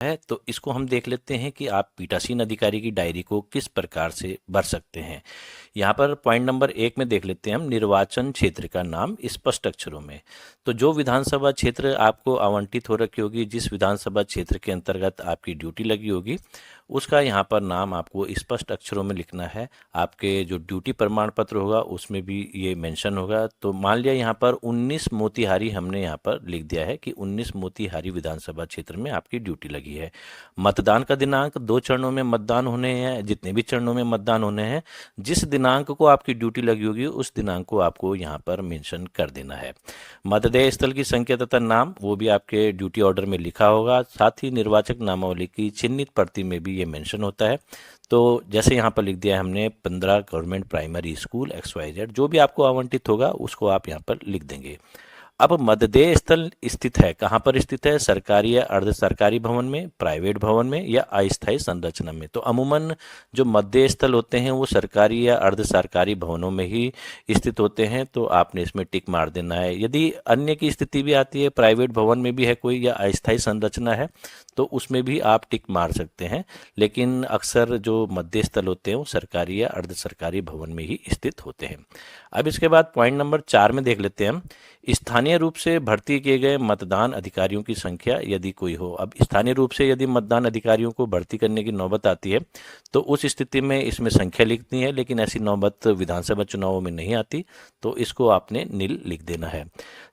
है। तो इसको हम देख लेते हैं कि आप पीठासीन अधिकारी की डायरी को किस प्रकार से भर सकते हैं। यहाँ पर पॉइंट नंबर 1 में देख लेते हैं हम, निर्वाचन क्षेत्र का नाम स्पष्ट अक्षरों में। तो जो विधानसभा क्षेत्र आपको आवंटित हो रखी होगी, जिस विधानसभा क्षेत्र के अंतर्गत आपकी ड्यूटी लगी होगी, उसका यहाँ पर नाम आपको स्पष्ट अक्षरों में लिखना है। आपके जो ड्यूटी प्रमाण पत्र होगा उसमें भी ये मेंशन होगा। तो मान लिया यहाँ पर 19 मोतिहारी हमने यहाँ पर लिख दिया है कि 19 मोतिहारी विधानसभा क्षेत्र में आपकी ड्यूटी लगी है। मतदान का दिनांक 2 चरणों में मतदान होने हैं, जितने भी चरणों में मतदान होने हैं, जिस दिनांक को आपकी ड्यूटी लगी होगी उस दिनांक को आपको यहाँ पर मेंशन कर देना है। मतदेय स्थल की संख्या तथा नाम वो भी आपके ड्यूटी ऑर्डर में लिखा होगा। साथ ही निर्वाचक नामावली की चिन्हित प्रति में भी ये मेंशन होता है। तो जैसे यहाँ पर लिख दिया है हमने 15 गवर्नमेंट प्राइमरी स्कूल XYZ, जो भी आपको आवंटित होगा उसको आप यहाँ पर लिख देंगे। अब मतदेय स्थल स्थित है कहाँ पर स्थित है, सरकारी या अर्ध सरकारी भवन में, प्राइवेट भवन में या अस्थायी संरचना में। तो अमूमन जो मतदेय स्थल होते हैं वो सरकारी या अर्ध सरकारी भवनों में ही स्थित होते हैं, तो आपने इसमें टिक मार देना है। यदि अन्य की स्थिति भी आती है, प्राइवेट भवन में भी है कोई या अस्थायी संरचना है, तो उसमें भी आप टिक मार सकते हैं। लेकिन अक्सर जो मतदेय स्थल होते हैं वो सरकारी या अर्ध सरकारी भवन में ही स्थित होते हैं। अब इसके बाद पॉइंट नंबर 4 में देख लेते हैं हम, स्थानीय रूप से भर्ती किए गए मतदान अधिकारियों की संख्या यदि कोई हो। अब स्थानीय रूप से यदि मतदान अधिकारियों को भर्ती करने की नौबत आती है तो उस स्थिति में इसमें संख्या लिखनी है, लेकिन ऐसी नौबत विधानसभा चुनावों में नहीं आती, तो इसको आपने नील लिख देना है।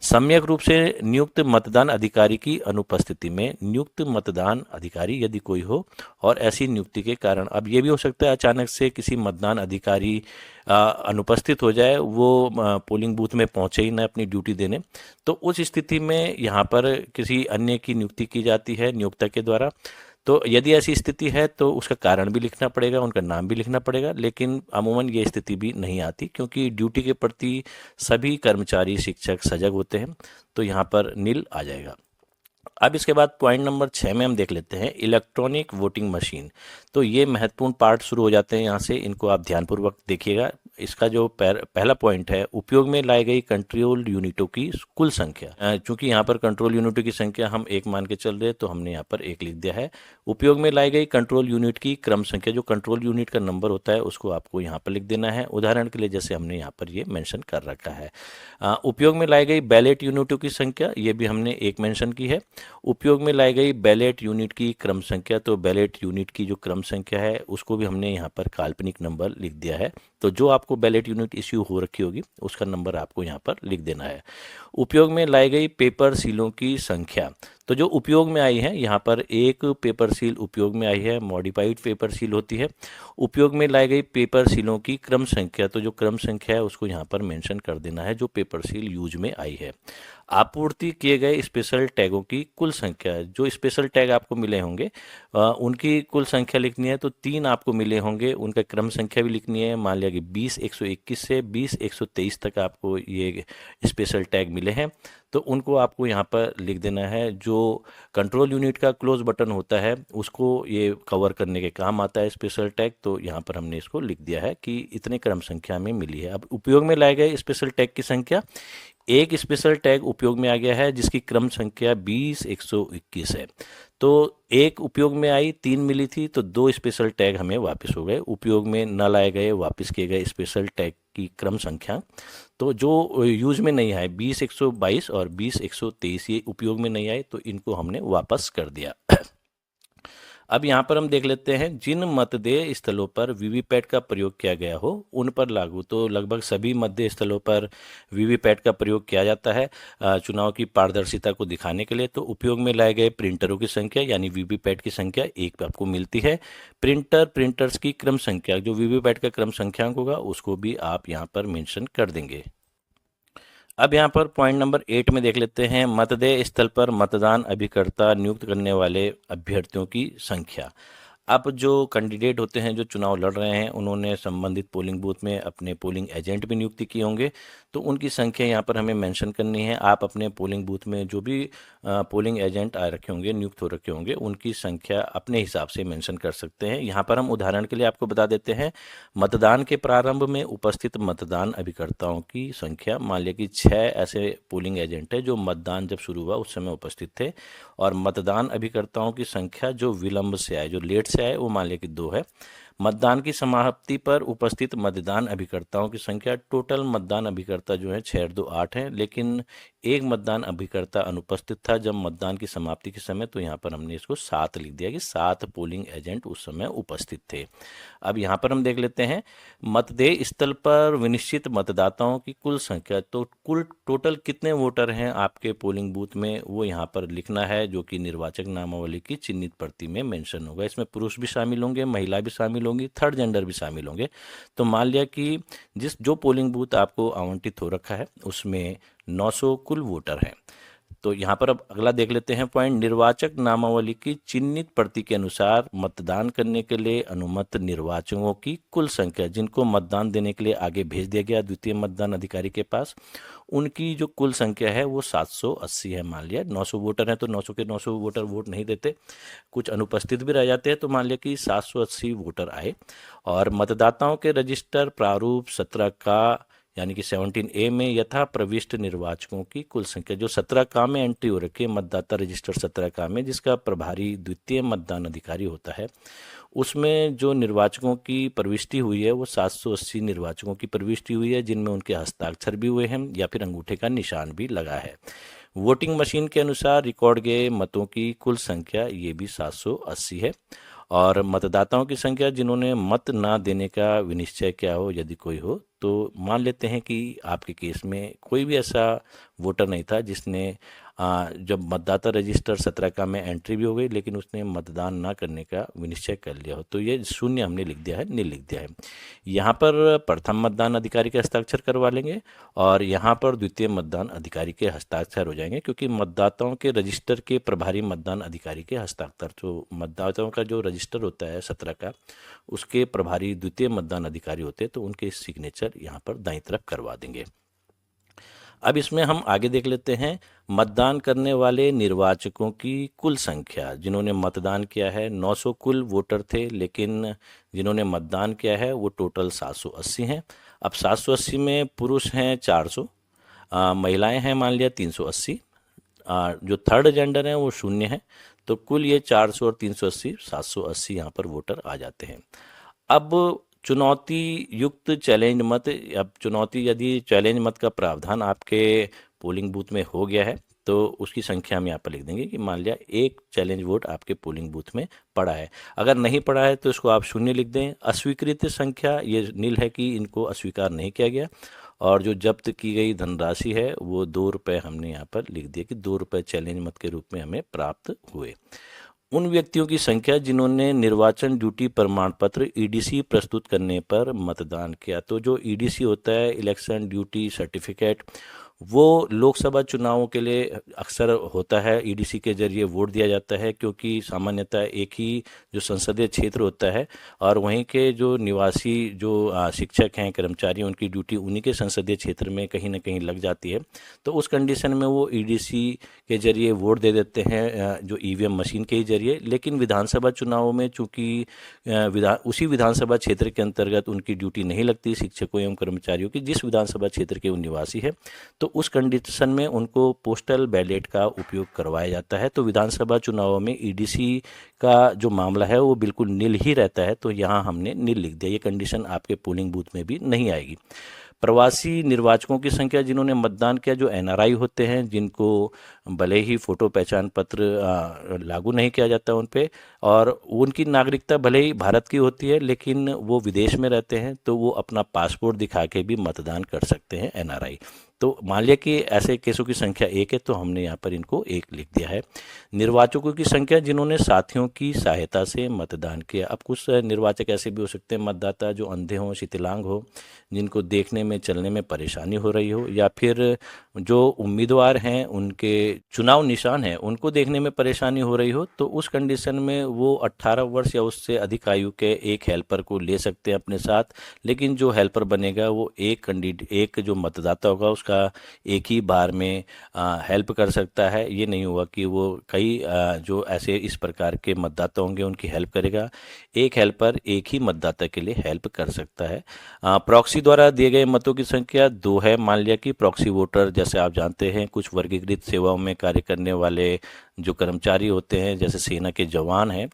सम्यक रूप से नियुक्त मतदान अधिकारी की अनुपस्थिति में नियुक्त मतदान अधिकारी यदि कोई हो और ऐसी नियुक्ति के कारण, अब ये भी हो सकता है अचानक से किसी मतदान अधिकारी अनुपस्थित हो जाए, वो पोलिंग बूथ में पहुंचे ही ना अपनी ड्यूटी देने, तो उस स्थिति में यहाँ पर किसी अन्य की नियुक्ति की जाती है नियोक्ता के द्वारा। तो यदि ऐसी स्थिति है तो उसका कारण भी लिखना पड़ेगा, उनका नाम भी लिखना पड़ेगा, लेकिन अमूमन ये स्थिति भी नहीं आती क्योंकि ड्यूटी के प्रति सभी कर्मचारी शिक्षक सजग होते हैं, तो यहाँ पर नील आ जाएगा। अब इसके बाद पॉइंट नंबर 6 में हम देख लेते हैं इलेक्ट्रॉनिक वोटिंग मशीन। तो ये महत्वपूर्ण पार्ट शुरू हो जाते हैं यहाँ से, इनको आप ध्यानपूर्वक देखिएगा। इसका जो पहला पॉइंट है, उपयोग में लाई गई कंट्रोल यूनिटों की कुल संख्या। चूंकि यहाँ पर कंट्रोल यूनिटों की संख्या हम 1 मान के चल रहे हैं तो हमने यहाँ पर 1 लिख दिया है। उपयोग में लाई गई कंट्रोल यूनिट की क्रम संख्या, जो कंट्रोल यूनिट का नंबर होता है उसको आपको यहाँ पर लिख देना है। उदाहरण के लिए जैसे हमने यहाँ पर ये मेंशन कर रखा है। उपयोग में लाई गई बैलेट यूनिटों की संख्या, ये भी हमने 1 मेंशन की है। उपयोग में लाई गई बैलेट यूनिट की क्रम संख्या, तो बैलेट यूनिट की जो क्रम संख्या है उसको भी हमने यहाँ पर काल्पनिक नंबर लिख दिया है। तो जो आपको बैलेट यूनिट इश्यू हो रखी होगी उसका नंबर आपको यहाँ पर लिख देना है। उपयोग में लाई गई पेपर सीलों की संख्या, तो जो उपयोग में आई है यहाँ पर एक पेपर सील उपयोग में आई है, मॉडिफाइड पेपर सील होती है। उपयोग में लाई गई पेपर सीलों की क्रम संख्या, तो जो क्रम संख्या है उसको यहाँ पर मेंशन कर देना है जो पेपर सील यूज में आई है। आपूर्ति किए गए स्पेशल टैगों की कुल संख्या, जो स्पेशल टैग आपको मिले होंगे उनकी कुल संख्या लिखनी है। तो 3 आपको मिले होंगे, उनका क्रम संख्या भी लिखनी है। मान लिया कि 20-121 से 20-123 तक आपको ये स्पेशल टैग मिले हैं, तो उनको आपको यहाँ पर लिख देना है। जो कंट्रोल यूनिट का क्लोज बटन होता है उसको ये कवर करने के काम आता है स्पेशल टैग, तो यहाँ पर हमने इसको लिख दिया है कि इतने क्रम संख्या में मिली है। अब उपयोग में लाए गए स्पेशल टैग की संख्या, एक स्पेशल टैग उपयोग में आ गया है जिसकी क्रम संख्या 20-121 है। तो एक उपयोग में आई, 3 मिली थी, तो 2 स्पेशल टैग हमें वापस हो गए। उपयोग में न लाए गए वापस किए गए स्पेशल टैग की क्रम संख्या, तो जो यूज में नहीं आए 20-122 और 20-123 ये उपयोग में नहीं आए, तो इनको हमने वापस कर दिया। अब यहाँ पर हम देख लेते हैं जिन मतदेय स्थलों पर वीवीपैट का प्रयोग किया गया हो उन पर लागू। तो लगभग सभी मतदेय स्थलों पर वीवीपैट का प्रयोग किया जाता है चुनाव की पारदर्शिता को दिखाने के लिए। तो उपयोग में लाए गए प्रिंटरों की संख्या यानी वीवीपैट की संख्या 1 आपको मिलती है। प्रिंटर्स की क्रम संख्या, जो वीवीपैट का क्रम संख्यांक होगा उसको भी आप यहाँ पर मेंशन कर देंगे। अब यहाँ पर पॉइंट नंबर 8 में देख लेते हैं मतदेय स्थल पर मतदान अभिकर्ता नियुक्त करने वाले अभ्यर्थियों की संख्या। अब जो कैंडिडेट होते हैं जो चुनाव लड़ रहे हैं उन्होंने संबंधित पोलिंग बूथ में अपने पोलिंग एजेंट भी नियुक्ति किए होंगे, तो उनकी संख्या यहाँ पर हमें मेंशन करनी है। आप अपने पोलिंग बूथ में जो भी पोलिंग एजेंट आ रखे होंगे, नियुक्त हो रखे होंगे, उनकी संख्या अपने हिसाब से मेंशन कर सकते हैं। यहाँ पर हम उदाहरण के लिए आपको बता देते हैं, मतदान के प्रारंभ में उपस्थित मतदान अभिकर्ताओं की संख्या, मान लिया कि 6 ऐसे पोलिंग एजेंट है जो मतदान जब शुरू हुआ उस समय उपस्थित थे, और मतदान अभिकर्ताओं की संख्या जो विलंब से आए, जो लेट से आए, वो मान लिया कि 2 है। मतदान की समाप्ति पर उपस्थित मतदान अभिकर्ताओं की संख्या, टोटल मतदान अभिकर्ता जो है 6 और 2 8 है, लेकिन एक मतदान अभिकर्ता अनुपस्थित था जब मतदान की समाप्ति के समय, तो यहाँ पर हमने इसको 7 लिख दिया कि 7 पोलिंग एजेंट उस समय उपस्थित थे। अब यहाँ पर हम देख लेते हैं, मतदेय स्थल पर विनिश्चित मतदाताओं की कुल संख्या, तो कुल टोटल कितने वोटर हैं आपके पोलिंग बूथ में, वो यहाँ पर लिखना है, जो कि निर्वाचक नामावली की चिन्हित प्रति में मेंशन होगा। इसमें पुरुष भी शामिल होंगे, महिला भी शामिल होंगी, थर्ड जेंडर भी शामिल होंगे। तो मान लिया कि जो पोलिंग बूथ आपको आवंटित हो रखा है उसमें 900 कुल वोटर हैं। तो यहाँ पर अब अगला देख लेते हैं पॉइंट, निर्वाचक नामावली की चिन्हित प्रति के अनुसार मतदान करने के लिए अनुमत निर्वाचकों की कुल संख्या, जिनको मतदान देने के लिए आगे भेज दिया गया द्वितीय मतदान अधिकारी के पास, उनकी जो कुल संख्या है वो 780 है। मान लिया 900 वोटर हैं तो 900 के 900 वोटर वोट नहीं देते, कुछ अनुपस्थित भी रह जाते हैं, तो मान लिया कि 780 वोटर आए। और मतदाताओं के रजिस्टर प्रारूप 17 का यानी कि 17A में यथा प्रविष्ट निर्वाचकों की कुल संख्या, जो 17 का में एंट्री हो रखी है, मतदाता रजिस्टर 17 का में, जिसका प्रभारी द्वितीय मतदान अधिकारी होता है, उसमें जो निर्वाचकों की प्रविष्टि हुई है वो 780 निर्वाचकों की प्रविष्टि हुई है, जिनमें उनके हस्ताक्षर भी हुए हैं या फिर अंगूठे का निशान भी लगा है। वोटिंग मशीन के अनुसार रिकॉर्ड गए मतों की कुल संख्या ये भी 780 है। और मतदाताओं की संख्या जिन्होंने मत ना देने का विनिश्चय किया हो, यदि कोई हो, तो मान लेते हैं कि आपके केस में कोई भी ऐसा वोटर नहीं था जिसने जब मतदाता रजिस्टर 17 का में एंट्री भी हो गई लेकिन उसने मतदान ना करने का विनिश्चय कर लिया हो, तो ये 0 हमने लिख दिया है, नील लिख दिया है। यहाँ पर प्रथम मतदान अधिकारी के हस्ताक्षर करवा लेंगे और यहाँ पर द्वितीय मतदान अधिकारी के हस्ताक्षर हो जाएंगे, क्योंकि मतदाताओं के रजिस्टर के प्रभारी मतदान अधिकारी के हस्ताक्षर, जो मतदाताओं का जो रजिस्टर होता है 17 का, उसके प्रभारी द्वितीय मतदान अधिकारी होते हैं, तो उनके सिग्नेचर यहाँ पर दाईं तरफ करवा देंगे। अब इसमें हम आगे देख लेते हैं, मतदान करने वाले निर्वाचकों की कुल संख्या, जिन्होंने मतदान किया है 900 कुल वोटर थे, लेकिन जिन्होंने मतदान किया है वो टोटल 780 हैं। अब 780 में पुरुष हैं 400, महिलाएं हैं मान लिया 380, जो थर्ड जेंडर हैं वो 0 है, तो कुल ये 400 और 380 780 यहाँ पर वोटर आ जाते हैं। अब चुनौती युक्त चैलेंज मत, अब चुनौती यदि चैलेंज मत का प्रावधान आपके पोलिंग बूथ में हो गया है तो उसकी संख्या हम यहाँ पर लिख देंगे कि मान लिया 1 चैलेंज वोट आपके पोलिंग बूथ में पड़ा है। अगर नहीं पड़ा है तो इसको आप 0 लिख दें। अस्वीकृत संख्या ये नील है कि इनको अस्वीकार नहीं किया गया, और जो जब्त की गई धनराशि है वो 2 रुपये हमने यहाँ पर लिख दिया कि 2 रुपये चैलेंज मत के रूप में हमें प्राप्त हुए। उन व्यक्तियों की संख्या जिन्होंने निर्वाचन ड्यूटी प्रमाण पत्र ईडीसी प्रस्तुत करने पर मतदान किया, तो जो ईडीसी होता है इलेक्शन ड्यूटी सर्टिफिकेट, वो लोकसभा चुनावों के लिए अक्सर होता है, ईडीसी के जरिए वोट दिया जाता है, क्योंकि सामान्यतः एक ही जो संसदीय क्षेत्र होता है और वहीं के जो निवासी जो शिक्षक हैं, कर्मचारी, उनकी ड्यूटी उन्हीं के संसदीय क्षेत्र में कहीं ना कहीं लग जाती है, तो उस कंडीशन में वो ईडीसी के जरिए वोट दे देते हैं, जो ईवीएम मशीन के ही जरिए। लेकिन विधानसभा चुनावों में चूंकि उसी विधानसभा क्षेत्र के अंतर्गत उनकी ड्यूटी नहीं लगती, शिक्षकों एवं कर्मचारियों की, जिस विधानसभा क्षेत्र के वो निवासी है, तो उस कंडीशन में उनको पोस्टल बैलेट का उपयोग करवाया जाता है। तो विधानसभा चुनावों में ईडीसी का जो मामला है वो बिल्कुल नील ही रहता है, तो यहाँ हमने नील लिख दिया। ये कंडीशन आपके पोलिंग बूथ में भी नहीं आएगी। प्रवासी निर्वाचकों की संख्या जिन्होंने मतदान किया, जो एनआरआई होते हैं, जिनको भले ही फोटो पहचान पत्र लागू नहीं किया जाता उन पे, और उनकी नागरिकता भले ही भारत की होती है लेकिन वो विदेश में रहते हैं, तो वो अपना पासपोर्ट दिखा के भी मतदान कर सकते हैं एनआरआई। तो मान लिया कि ऐसे केसों की संख्या 1 है, तो हमने यहाँ पर इनको 1 लिख दिया है। निर्वाचकों की संख्या जिन्होंने साथियों की सहायता से मतदान किया। अब कुछ निर्वाचक ऐसे भी हो सकते हैं मतदाता जो अंधे हों, शिथिलांग हो, जिनको देखने में चलने में परेशानी हो रही हो, या फिर जो उम्मीदवार हैं उनके चुनाव निशान हैं उनको देखने में परेशानी हो रही हो, तो उस कंडीशन में वो 18 वर्ष या उससे अधिक आयु के एक हेल्पर को ले सकते हैं अपने साथ। लेकिन जो हेल्पर बनेगा वो एक जो मतदाता होगा उसका एक ही बार में हेल्प कर सकता है। ये नहीं हुआ कि वो कई जो ऐसे इस प्रकार के मतदाता होंगे उनकी हेल्प करेगा। एक हेल्पर एक ही मतदाता के लिए हेल्प कर सकता है। प्रॉक्सी द्वारा दिए गए मतों की संख्या 2 है। मान लिया कि प्रॉक्सी वोटर, जैसे आप जानते हैं, कुछ वर्गीकृत सेवाओं में कार्य करने वाले जो कर्मचारी होते हैं, जैसे सेना के जवान हैं,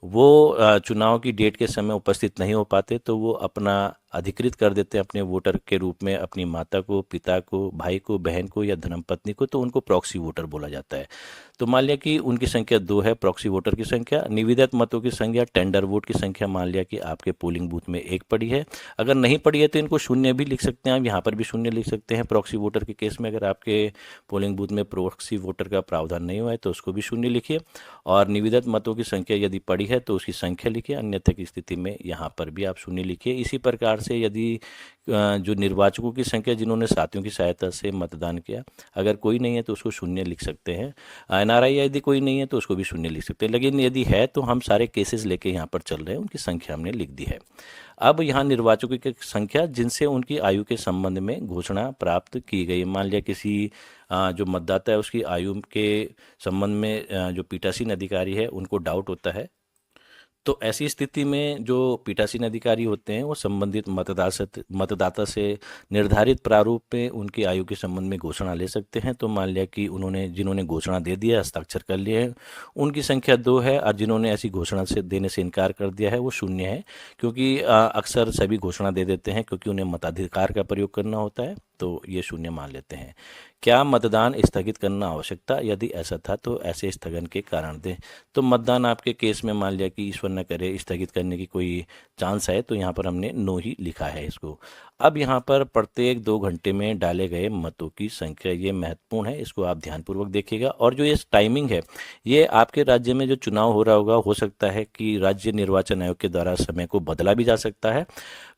वो चुनाव की डेट के समय उपस्थित नहीं हो पाते, तो वो अपना अधिकृत कर देते हैं अपने वोटर के रूप में अपनी माता को, पिता को, भाई को, बहन को या धर्मपत्नी को, तो उनको प्रॉक्सी वोटर बोला जाता है। तो मान लिया कि उनकी संख्या 2 है प्रॉक्सी वोटर की संख्या। निविदा मतों की संख्या, टेंडर वोट की संख्या, मान लिया कि आपके पोलिंग बूथ में 1 पड़ी है। अगर नहीं पड़ी है तो इनको 0 भी लिख सकते हैं आप, यहाँ पर भी 0 लिख सकते हैं प्रॉक्सी वोटर के केस में। अगर आपके पोलिंग बूथ में प्रॉक्सी वोटर का प्रावधान नहीं हुआ है तो उसको भी 0 लिखिए। और निविदा मतों की संख्या यदि पड़ी है तो उसकी संख्या लिखिए, अन्यथा की स्थिति में यहाँ पर भी आप 0 लिखिए। इसी प्रकार से यदि जो निर्वाचकों की संख्या जिन्होंने साथियों की सहायता से मतदान किया, अगर कोई नहीं है तो उसको 0 लिख सकते हैं। एनआरआई यदि कोई नहीं है तो उसको भी 0 लिख सकते हैं। लेकिन यदि है तो हम सारे केसेस लेके यहाँ पर चल रहे हैं, उनकी संख्या हमने लिख दी है। अब यहाँ निर्वाचकों की संख्या जिनसे उनकी आयु के संबंध में घोषणा प्राप्त की गई। मान लिया किसी जो मतदाता है उसकी आयु के संबंध में जो पीठासीन अधिकारी है उनको डाउट होता है, तो ऐसी स्थिति में जो पीठासीन अधिकारी होते हैं वो संबंधित मतदाता से निर्धारित प्रारूप में उनकी आयु के संबंध में घोषणा ले सकते हैं। तो मान लिया कि जिन्होंने घोषणा दे दिया, हस्ताक्षर कर लिए हैं, उनकी संख्या 2 है, और जिन्होंने ऐसी घोषणा से देने से इनकार कर दिया है वो 0 है। क्योंकि अक्सर सभी घोषणा दे देते हैं क्योंकि उन्हें मताधिकार का प्रयोग करना होता है, तो ये 0 मान लेते हैं। क्या मतदान स्थगित करना आवश्यक था? यदि ऐसा था तो ऐसे स्थगन के कारण दें। तो मतदान आपके केस में मान लिया कि ईश्वर न करे स्थगित करने की कोई चांस है, तो यहाँ पर हमने नो ही लिखा है इसको। अब यहाँ पर प्रत्येक 2 घंटे में डाले गए मतों की संख्या, ये महत्वपूर्ण है, इसको आप ध्यानपूर्वक देखिएगा। और जो ये टाइमिंग है, ये आपके राज्य में जो चुनाव हो रहा होगा, हो सकता है कि राज्य निर्वाचन आयोग के द्वारा समय को बदला भी जा सकता है।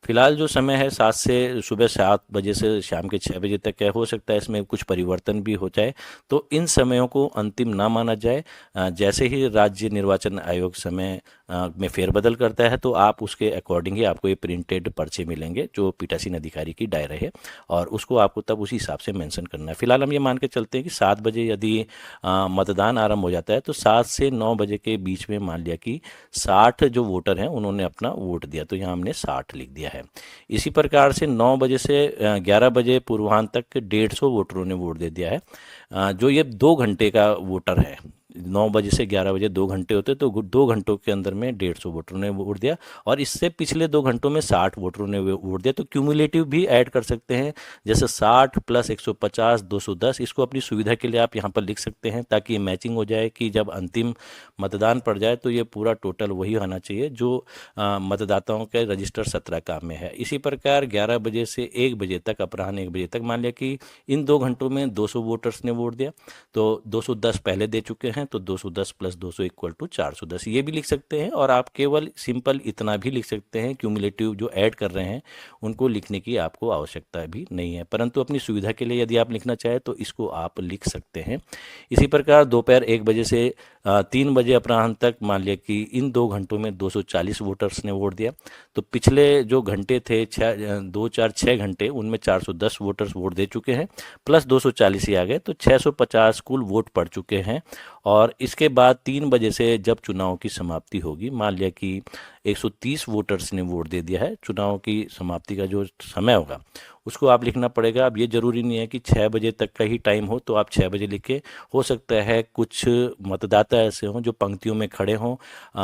फिलहाल जो समय है 7 से सुबह 7 बजे से शाम के 6 बजे तक है, हो सकता है इसमें कुछ परिवर्तन भी हो जाए, तो इन समयों को अंतिम ना माना जाए। जैसे ही राज्य निर्वाचन आयोग समय में फेरबदल करता है तो आप उसके अकॉर्डिंग ही आपको ये प्रिंटेड पर्चे मिलेंगे जो पीठासीन अधिकारी की डायरी है, और उसको आपको तब उसी हिसाब से मेंशन करना है। फिलहाल हम ये मान के चलते हैं कि 7 बजे यदि मतदान आरंभ हो जाता है तो 7 से 9 बजे के बीच में मान लिया कि 60 जो वोटर हैं उन्होंने अपना वोट दिया, तो यहाँ हमने 60 लिख दिया है। इसी प्रकार से 9 बजे से 11 बजे पूर्वाह्न तक 150 वोटरों ने वोट दे दिया है। जो ये 2 घंटे का वोटर है, 9 बजे से 11 बजे 2 घंटे होते, तो 2 घंटों के अंदर में 150 वोटरों ने वोट दिया, और इससे पिछले 2 घंटों में 60 वोटरों ने वोट दिया। तो क्यूमुलेटिव भी ऐड कर सकते हैं, जैसे 60 प्लस 150 210, इसको अपनी सुविधा के लिए आप यहाँ पर लिख सकते हैं ताकि ये मैचिंग हो जाए कि जब अंतिम मतदान पड़ जाए तो ये पूरा टोटल वही होना चाहिए जो मतदाताओं के रजिस्टर 17 का में है। इसी प्रकार 11 बजे से 1 बजे तक, अपराह्न 1 बजे तक, मान लिया कि इन 2 घंटों में 200 वोटर्स ने वोट दिया, तो 210 पहले दे चुके हैं, तो 210 प्लस 200 इक्वल टू 410, ये भी लिख सकते हैं। और आप केवल सिंपल इतना भी लिख सकते हैं, क्यूमुलेटिव जो ऐड कर रहे हैं उनको लिखने की आपको आवश्यकता भी नहीं है, परंतु अपनी सुविधा के लिए यदि आप लिखना चाहें तो इसको आप लिख सकते हैं। इसी प्रकार दोपहर 1 बजे से 3 बजे अपराह्न तक, मान लिया कि इन 2 घंटों में 240 वोटर्स ने वोट दिया, तो पिछले जो घंटे थे 2 4 6 घंटे, उनमें 410 वोटर्स वोट दे चुके हैं, प्लस 240 ही आ गए, तो 650 कुल वोट पड़ चुके हैं। और इसके बाद 3 बजे से जब चुनाव की समाप्ति होगी, मान लिया कि 130 वोटर्स ने वोट दे दिया है, चुनाव की समाप्ति का जो समय होगा उसको आप लिखना पड़ेगा। अब ये ज़रूरी नहीं है कि 6 बजे तक का ही टाइम हो तो आप 6 बजे लिखें, हो सकता है कुछ मतदाता ऐसे हों जो पंक्तियों में खड़े हों,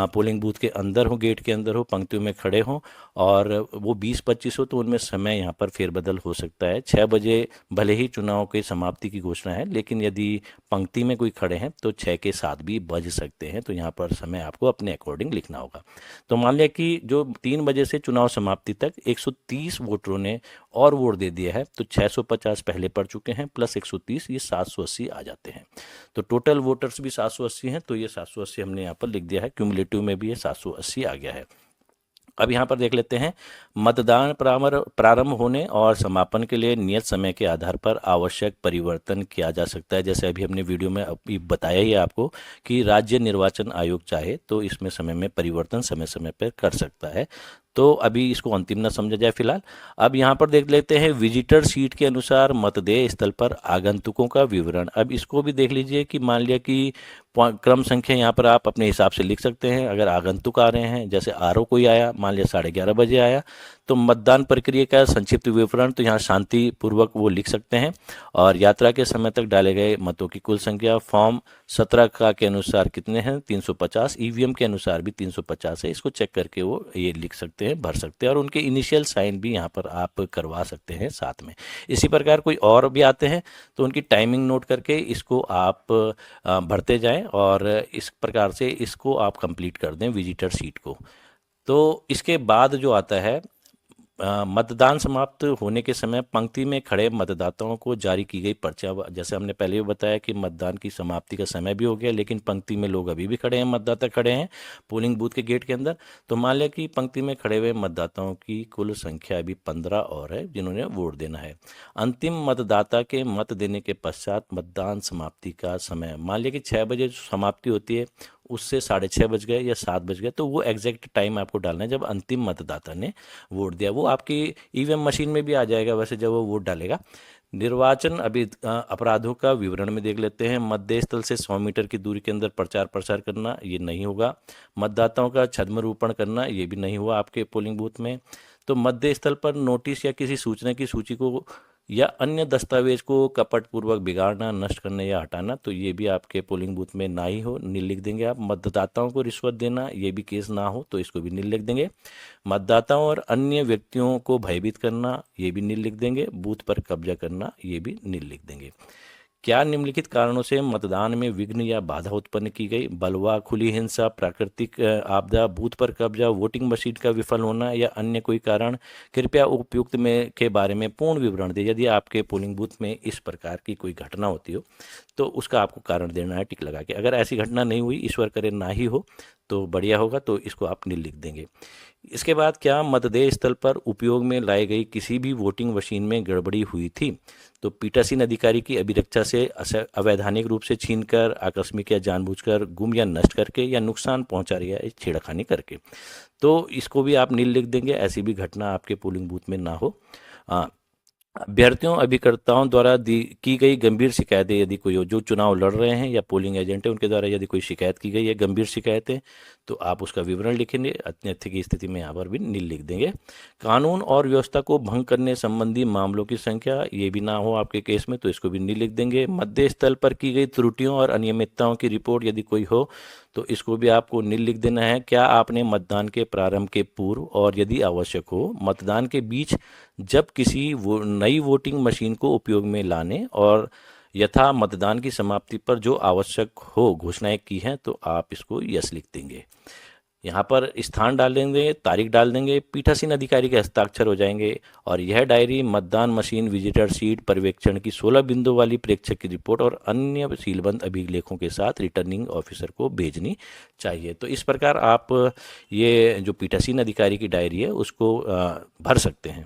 पोलिंग बूथ के अंदर हो, गेट के अंदर हो, पंक्तियों में खड़े हों, और वो 20-25 हो, तो उनमें समय यहाँ पर फेरबदल हो सकता है। 6 बजे भले ही चुनाव की समाप्ति की घोषणा है, लेकिन यदि पंक्ति में कोई खड़े हैं तो 6 के 7 भी बज सकते हैं, तो यहाँ पर समय आपको अपने अकॉर्डिंग लिखना होगा। तो मान लिया कि जो 3 बजे से चुनाव समाप्ति तक 130 वोटरों ने और वोट दे दिया है तो 650 पहले पड़ चुके हैं प्लस 130 ये 780 आ जाते हैं। तो टोटल वोटर्स भी 780 हैं, तो ये 780 हमने यहाँ पर लिख दिया है, क्यूमुलेटिव में भी ये 780 आ गया है। अब यहाँ पर देख लेते हैं मतदान प्रारंभ होने और समापन के लिए नियत समय के आधार पर आवश्यक परिवर्तन किया जा सकता है। जैसे अभी हमने वीडियो में अभी बताया ही है आपको कि राज्य निर्वाचन आयोग चाहे तो इसमें समय में परिवर्तन समय समय पर कर सकता है। तो अभी इसको अंतिम न समझा जाए फिलहाल। अब यहाँ पर देख लेते हैं विजिटर सीट के अनुसार मतदेय स्थल पर आगंतुकों का विवरण। अब इसको भी देख लीजिए कि मान लिया कि क्रम संख्या यहाँ पर आप अपने हिसाब से लिख सकते हैं। अगर आगंतुक आ रहे हैं, जैसे आरओ कोई आया, मान लिया 11:30 बजे आया, तो मतदान प्रक्रिया का संक्षिप्त विवरण तो यहाँ शांतिपूर्वक वो लिख सकते हैं। और यात्रा के समय तक डाले गए मतों की कुल संख्या फॉर्म 17 का के अनुसार कितने हैं, 350, ईवीएम के अनुसार भी 350 है, इसको चेक करके वो ये लिख सकते हैं, भर सकते हैं। और उनके इनिशियल साइन भी यहाँ पर आप करवा सकते हैं साथ में। इसी प्रकार कोई और भी आते हैं तो उनकी टाइमिंग नोट करके इसको आप भरते जाएं और इस प्रकार से इसको आप कंप्लीट कर दें विजिटर सीट को। तो इसके बाद जो आता है मतदान समाप्त होने के समय पंक्ति में खड़े मतदाताओं को जारी की गई पर्चियां। जैसे हमने पहले भी बताया कि मतदान की समाप्ति का समय भी हो गया, लेकिन पंक्ति में लोग अभी भी खड़े हैं, मतदाता खड़े हैं पोलिंग बूथ के गेट के अंदर। तो मान लिया कि पंक्ति में खड़े हुए मतदाताओं की कुल संख्या अभी 15 और है जिन्होंने वोट देना है। अंतिम मतदाता के मत देने के पश्चात मतदान समाप्ति का समय, मान लिया कि 6 बजे समाप्ति होती है, उससे 6:30 बज गए या 7 बज गए, तो वो एग्जैक्ट टाइम आपको डालना है जब अंतिम मतदाता ने वोट दिया। वो आपकी ईवीएम मशीन में भी आ जाएगा वैसे जब वो वोट डालेगा। निर्वाचन अभी अपराधों का विवरण में देख लेते हैं। मतदेय स्थल से 100 मीटर की दूरी के अंदर प्रचार प्रसार करना ये नहीं होगा। मतदाताओं का छद्मरूपण करना ये भी नहीं हुआ आपके पोलिंग बूथ में। तो मतदेय स्थल पर नोटिस या किसी सूचना की सूची को या अन्य दस्तावेज को कपटपूर्वक बिगाड़ना, नष्ट करना या हटाना, तो ये भी आपके पोलिंग बूथ में ना ही हो, नील लिख देंगे आप। मतदाताओं को रिश्वत देना ये भी केस ना हो तो इसको भी नील लिख देंगे। मतदाताओं और अन्य व्यक्तियों को भयभीत करना ये भी नील लिख देंगे। बूथ पर कब्जा करना ये भी नील लिख देंगे। क्या निम्नलिखित कारणों से मतदान में विघ्न या बाधा उत्पन्न की गई? बलवा, खुली हिंसा, प्राकृतिक आपदा, बूथ पर कब्जा, वोटिंग मशीन का विफल होना या अन्य कोई कारण? कृपया उपयुक्त में के बारे में पूर्ण विवरण दें। यदि आपके पोलिंग बूथ में इस प्रकार की कोई घटना होती हो तो उसका आपको कारण देना है टिक लगा के। अगर ऐसी घटना नहीं हुई, ईश्वर करे ना ही हो, तो बढ़िया होगा, तो इसको आप नील लिख देंगे। इसके बाद क्या मतदेय स्थल पर उपयोग में लाई गई किसी भी वोटिंग मशीन में गड़बड़ी हुई थी? तो पीठासीन अधिकारी की अभिरक्षा से अवैधानिक रूप से छीनकर, आकस्मिक या जानबूझकर, गुम या नष्ट करके या नुकसान पहुंचा रही है छेड़खानी करके, तो इसको भी आप नील लिख देंगे। ऐसी भी घटना आपके पोलिंग बूथ में ना हो। अभ्यर्थियों अभिकर्ताओं द्वारा की गई गंभीर शिकायतें, यदि कोई हो, जो चुनाव लड़ रहे हैं या पोलिंग एजेंट है उनके द्वारा यदि कोई शिकायत की गई है, गंभीर शिकायतें, तो आप उसका विवरण लिखेंगे। अत्यंत की स्थिति में यहाँ पर भी नील लिख देंगे। कानून और व्यवस्था को भंग करने संबंधी मामलों की संख्या ये भी ना हो आपके केस में, तो इसको भी नील लिख देंगे। मतदेय स्थल पर की गई त्रुटियों और अनियमितताओं की रिपोर्ट यदि कोई हो तो इसको भी आपको नील लिख देना है। क्या आपने मतदान के प्रारंभ के पूर्व और यदि आवश्यक हो मतदान के बीच जब किसी नई वोटिंग मशीन को उपयोग में लाने और यथा मतदान की समाप्ति पर जो आवश्यक हो घोषणाएं की हैं, तो आप इसको यस लिख देंगे। यहाँ पर स्थान डाल देंगे, तारीख डाल देंगे, पीठासीन अधिकारी के हस्ताक्षर हो जाएंगे और यह डायरी मतदान मशीन, विजिटर सीट, पर्यवेक्षण की 16 बिंदु वाली प्रेक्षक की रिपोर्ट और अन्य सीलबंद अभिलेखों के साथ रिटर्निंग ऑफिसर को भेजनी चाहिए। तो इस प्रकार आप ये जो पीठासीन अधिकारी की डायरी है उसको भर सकते हैं।